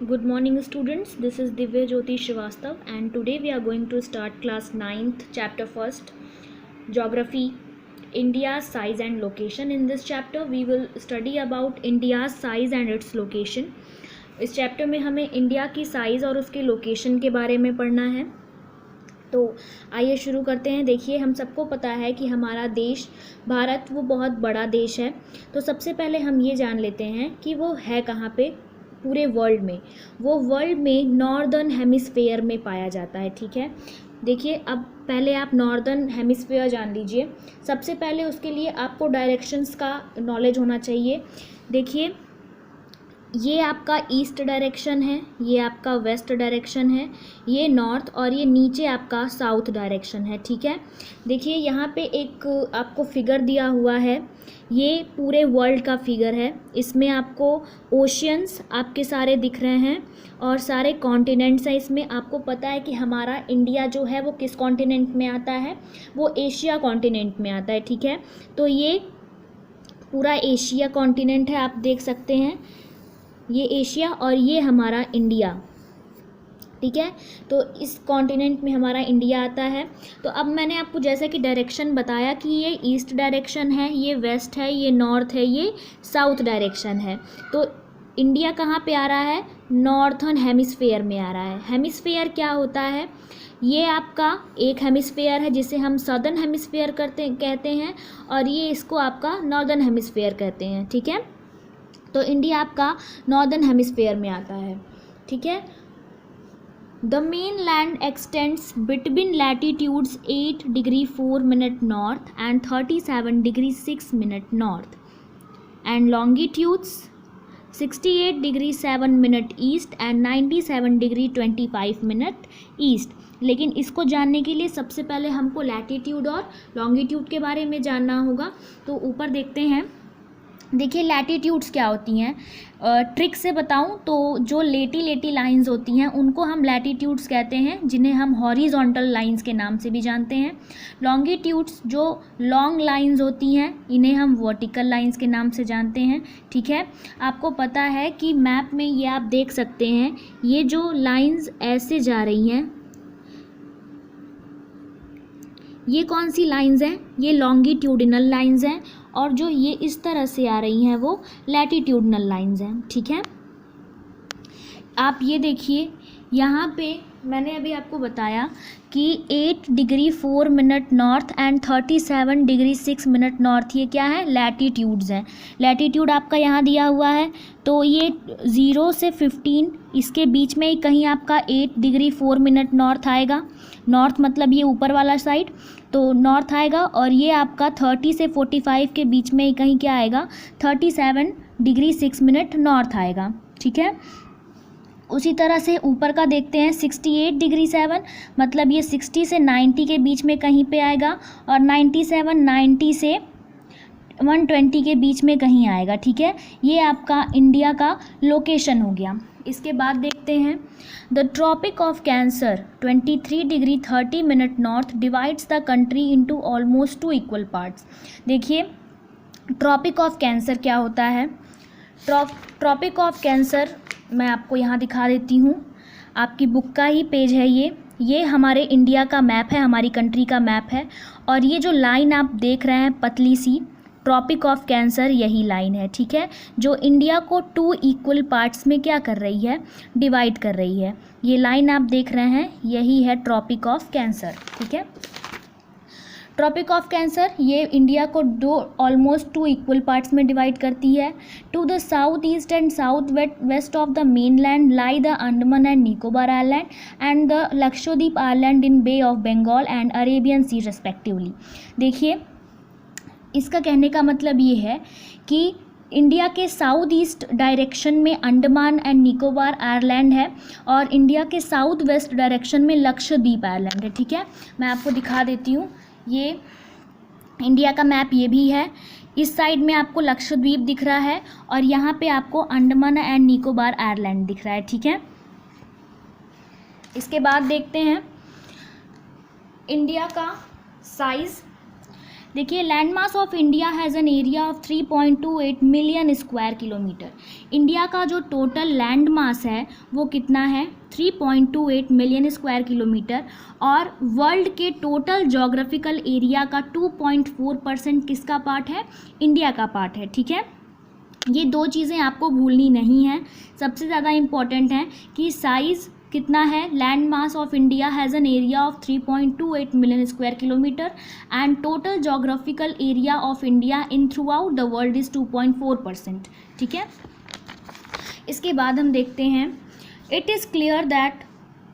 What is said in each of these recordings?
Good morning students, this is Divya Jyoti Srivastav and today we are going to start class 9th chapter 1st Geography, India's size and location. In this chapter we will study about India's size and its location. इस chapter में हमें India की size और उसके location के बारे में पढ़ना है। तो आइए शुरू करते हैं। देखिए, हम सबको पता है कि हमारा देश भारत वो बहुत बड़ा देश है। तो सबसे पहले हम ये जान लेते हैं कि वो है कहाँ पे पूरे वर्ल्ड में। वो वर्ल्ड में नॉर्दर्न हेमिस्फेयर में पाया जाता है। ठीक है, देखिए अब पहले आप नॉर्दर्न हेमिस्फेयर जान लीजिए। सबसे पहले उसके लिए आपको डायरेक्शंस का नॉलेज होना चाहिए। देखिए, ये आपका ईस्ट डायरेक्शन है, ये आपका वेस्ट डायरेक्शन है, ये नॉर्थ और ये नीचे आपका साउथ डायरेक्शन है। ठीक है, देखिए यहाँ पे एक आपको फिगर दिया हुआ है, ये पूरे वर्ल्ड का फिगर है। इसमें आपको ओशियंस आपके सारे दिख रहे हैं और सारे कॉन्टिनेंट्स हैं। इसमें आपको पता है कि हमारा इंडिया जो है वो किस कॉन्टिनेंट में आता है, वो एशिया कॉन्टिनेंट में आता है। ठीक है, तो ये पूरा एशिया कॉन्टिनेंट है, आप देख सकते हैं ये एशिया और ये हमारा इंडिया। ठीक है, तो इस कॉन्टिनेंट में हमारा इंडिया आता है। तो अब मैंने आपको जैसे कि डायरेक्शन बताया कि ये ईस्ट डायरेक्शन है, ये वेस्ट है, ये नॉर्थ है, ये साउथ डायरेक्शन है। तो इंडिया कहाँ पे आ रहा है? नॉर्थर्न हेमिस्फेयर में आ रहा है। हेमिस्फेयर क्या होता है? ये आपका एक हेमिस्फेयर है जिसे हम सदर्न हेमिस्फेयर कहते हैं और ये इसको आपका नॉर्दर्न हेमिस्फेयर कहते हैं। ठीक है, तो इंडिया आपका नॉर्दर्न हेमिस्फेयर में आता है। ठीक है, the main land x tends between latitudes 8 degree 4 minute north and 37 degree 6 minute north and longitudes 68 degree 7 minute east and 97 degree 25 minute east. लेकिन इसको जानने के लिए सबसे पहले हमको लैटिट्यूड और लॉन्गिट्यूड के बारे में जानना होगा। तो ऊपर देखते हैं। देखिए, लैटिट्यूड्स क्या होती हैं, ट्रिक से बताऊं तो जो लेटी लाइंस होती हैं उनको हम लैटिट्यूड्स कहते हैं, जिन्हें हम हॉरिजॉन्टल लाइंस के नाम से भी जानते हैं। लॉन्गिट्यूड्स जो लॉन्ग लाइंस होती हैं इन्हें हम वर्टिकल लाइंस के नाम से जानते हैं। ठीक है, आपको पता है कि मैप में ये आप देख सकते हैं, ये जो लाइंस ऐसे जा रही हैं ये कौन सी लाइंस हैं? ये लॉन्गिट्यूडिनल लाइंस हैं और जो ये इस तरह से आ रही हैं वो लैटिट्यूडनल लाइंस हैं। ठीक है, आप ये देखिए, यहाँ पे मैंने अभी आपको बताया कि 8 degree 4 minute north and 37 degree 6 minute north, ये क्या है? लैटिट्यूड्स हैं। लैटिट्यूड आपका यहाँ दिया हुआ है, तो ये 0 से 15 इसके बीच में ही कहीं आपका 8 डिग्री 4 मिनट नॉर्थ आएगा। नॉर्थ मतलब ये ऊपर वाला साइड, तो नॉर्थ आएगा। और ये आपका 30 से 45 के बीच में ही कहीं क्या आएगा? 37 डिग्री 6 मिनट नॉर्थ आएगा। ठीक है, उसी तरह से ऊपर का देखते हैं। 68 डिग्री 7 मतलब ये 60 से 90 के बीच में कहीं पे आएगा और 90 से 120 के बीच में कहीं आएगा। ठीक है, ये आपका इंडिया का लोकेशन हो गया। इसके बाद देखते हैं, the tropic of cancer 23 degree 30 minute north divides the country into almost 2 equal parts. देखिए, ट्रॉपिक ऑफ कैंसर क्या होता है? ट्रॉपिक ऑफ कैंसर मैं आपको यहाँ दिखा देती हूँ, आपकी बुक का ही पेज है ये हमारे इंडिया का मैप है, हमारी कंट्री का मैप है। और ये जो लाइन आप देख रहे हैं पतली सी, ट्रॉपिक ऑफ कैंसर यही लाइन है। ठीक है, जो इंडिया को 2 इक्वल पार्ट्स में क्या कर रही है? डिवाइड कर रही है। ये लाइन आप देख रहे हैं यही है ट्रॉपिक ऑफ कैंसर। ठीक है, ट्रॉपिक ऑफ कैंसर ये इंडिया को ऑलमोस्ट 2 इक्वल पार्ट्स में डिवाइड करती है। To the south east and south west of the mainland lie the Andaman and Nicobar island and the Lakshadweep island in bay of Bengal and Arabian sea respectively. देखिए, इसका कहने का मतलब ये है कि इंडिया के साउथ ईस्ट डायरेक्शन में अंडमान एंड निकोबार आइलैंड है और इंडिया के साउथ वेस्ट डायरेक्शन में लक्षद्वीप आइलैंड है। ठीक है, मैं आपको दिखा देती हूँ, ये इंडिया का मैप ये भी है। इस साइड में आपको लक्षद्वीप दिख रहा है और यहाँ पे आपको अंडमान एंड निकोबार आइलैंड दिख रहा है। ठीक है, इसके बाद देखते हैं इंडिया का साइज़। देखिए, land mass of India has an area of 3.28 million square kilometre. India का जो टोटल लैंड मास है वो कितना है? 3.28 मिलियन स्क्वायर किलोमीटर। और वर्ल्ड के टोटल जोग्राफिकल एरिया का 2.4% किसका पार्ट है? इंडिया का पार्ट है। ठीक है, ये दो चीज़ें आपको भूलनी नहीं हैं। सबसे ज़्यादा इम्पॉर्टेंट है कि साइज़ कितना है? Land mass of India has an area of 3.28 million square kilometre and total geographical area of India in through out the world is 2.4%। ठीक है, इसके बाद हम देखते हैं, it is clear that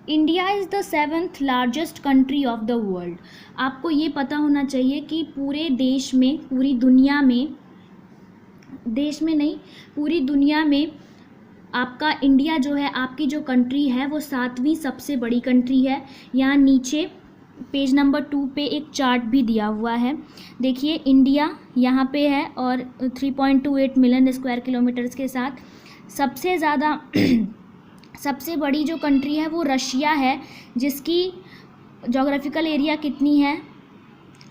India is the 7th largest country of the world. आपको ये पता होना चाहिए कि पूरे देश में, पूरी दुनिया में, देश में नहीं, पूरी दुनिया में आपका इंडिया जो है, आपकी जो कंट्री है वो 7वीं सबसे बड़ी कंट्री है। यहाँ नीचे पेज नंबर 2 पे एक चार्ट भी दिया हुआ है। देखिए, इंडिया यहाँ पे है और 3.28 मिलियन स्क्वायर किलोमीटर्स के साथ सबसे ज़्यादा सबसे बड़ी जो कंट्री है वो रशिया है, जिसकी जोग्राफिकल एरिया कितनी है?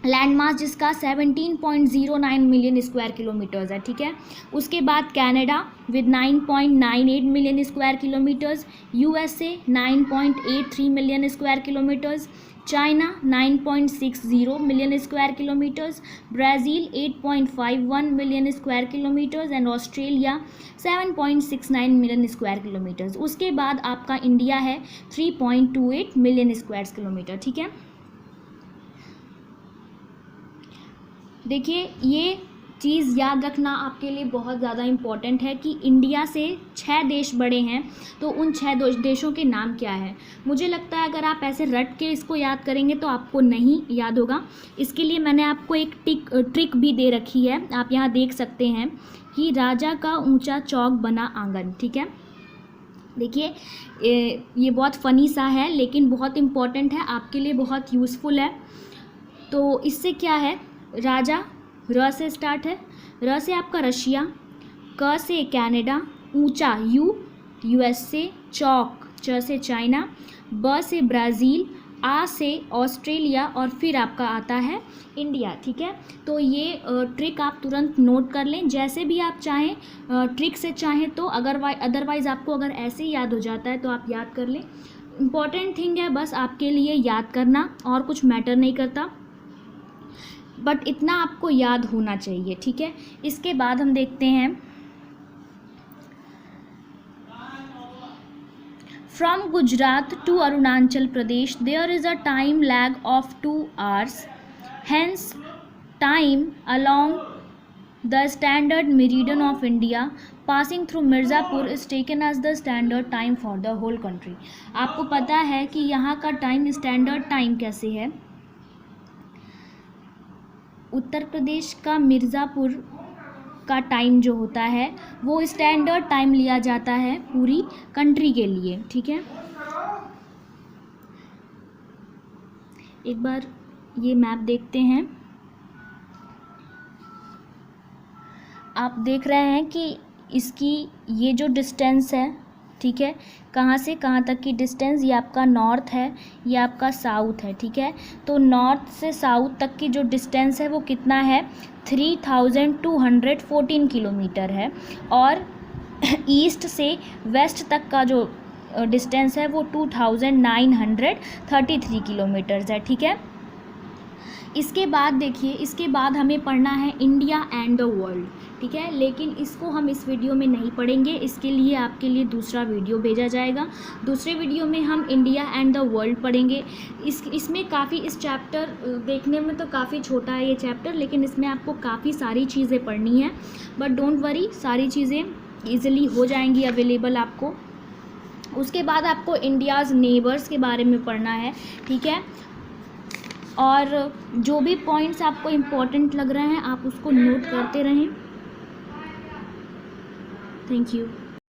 लैंड मास जिसका 17.09 मिलियन स्क्वायर किलोमीटर्स है। ठीक है, उसके बाद Canada with 9.98 million square kilometres, USA 9.83 million square kilometres, China 9.60 million square kilometres, Brazil 8.51 million square kilometres and Australia 7.69 million square kilometres. उसके बाद आपका इंडिया है 3.28 मिलियन स्क्वायर किलोमीटर। ठीक है, देखिए, ये चीज़ याद रखना आपके लिए बहुत ज़्यादा इम्पॉर्टेंट है कि इंडिया से 6 देश बड़े हैं, तो उन 6 देशों के नाम क्या है। मुझे लगता है अगर आप ऐसे रट के इसको याद करेंगे तो आपको नहीं याद होगा। इसके लिए मैंने आपको एक ट्रिक भी दे रखी है। आप यहाँ देख सकते हैं कि राजा का ऊंचा चौक बना आंगन। ठीक है, देखिए, ये बहुत फ़नी सा है लेकिन बहुत इम्पॉर्टेंट है, आपके लिए बहुत यूज़फुल है। तो इससे क्या है, राजा र से स्टार्ट है, र से आपका रशिया, क से कनाडा, ऊंचा यूएसए, चौक च से चाइना, ब से ब्राज़ील, आ से ऑस्ट्रेलिया और फिर आपका आता है इंडिया। ठीक है, तो ये ट्रिक आप तुरंत नोट कर लें, जैसे भी आप चाहें, ट्रिक से चाहें तो, अदरवाइज़ आपको अगर ऐसे ही याद हो जाता है तो आप याद कर लें। इम्पॉर्टेंट थिंग है बस आपके लिए याद करना, और कुछ मैटर नहीं करता, बट इतना आपको याद होना चाहिए। ठीक है, इसके बाद हम देखते हैं, from Gujarat to Arunachal Pradesh there is a time lag of 2 hours, hence time along the standard meridian of India passing through Mirzapur is taken as the standard time for the whole country. आपको पता है कि यहाँ का टाइम, स्टैंडर्ड टाइम कैसे है? उत्तर प्रदेश का मिर्ज़ापुर का टाइम जो होता है वो स्टैंडर्ड टाइम लिया जाता है पूरी कंट्री के लिए। ठीक है, एक बार ये मैप देखते हैं। आप देख रहे हैं कि इसकी ये जो डिस्टेंस है, ठीक है, कहाँ से कहाँ तक की डिस्टेंस, ये आपका नॉर्थ है, ये आपका साउथ है। ठीक है, तो नॉर्थ से साउथ तक की जो डिस्टेंस है वो कितना है? 3214 किलोमीटर है। और ईस्ट से वेस्ट तक का जो डिस्टेंस है वो 2933 किलोमीटर्स है। ठीक है, इसके बाद देखिए, इसके बाद हमें पढ़ना है इंडिया एंड द वर्ल्ड। ठीक है, लेकिन इसको हम इस वीडियो में नहीं पढ़ेंगे, इसके लिए आपके लिए दूसरा वीडियो भेजा जाएगा। दूसरे वीडियो में हम इंडिया एंड द वर्ल्ड पढ़ेंगे। इसमें काफ़ी, इस चैप्टर देखने में तो काफ़ी छोटा है ये चैप्टर, लेकिन इसमें आपको काफ़ी सारी चीज़ें पढ़नी है। बट डोंट वरी, सारी चीज़ें ईजिली हो जाएंगी अवेलेबल आपको। उसके बाद आपको इंडियाज़ नेबर्स के बारे में पढ़ना है। ठीक है, और जो भी पॉइंट्स आपको इम्पोर्टेंट लग रहे हैं आप उसको नोट करते रहें। Thank you.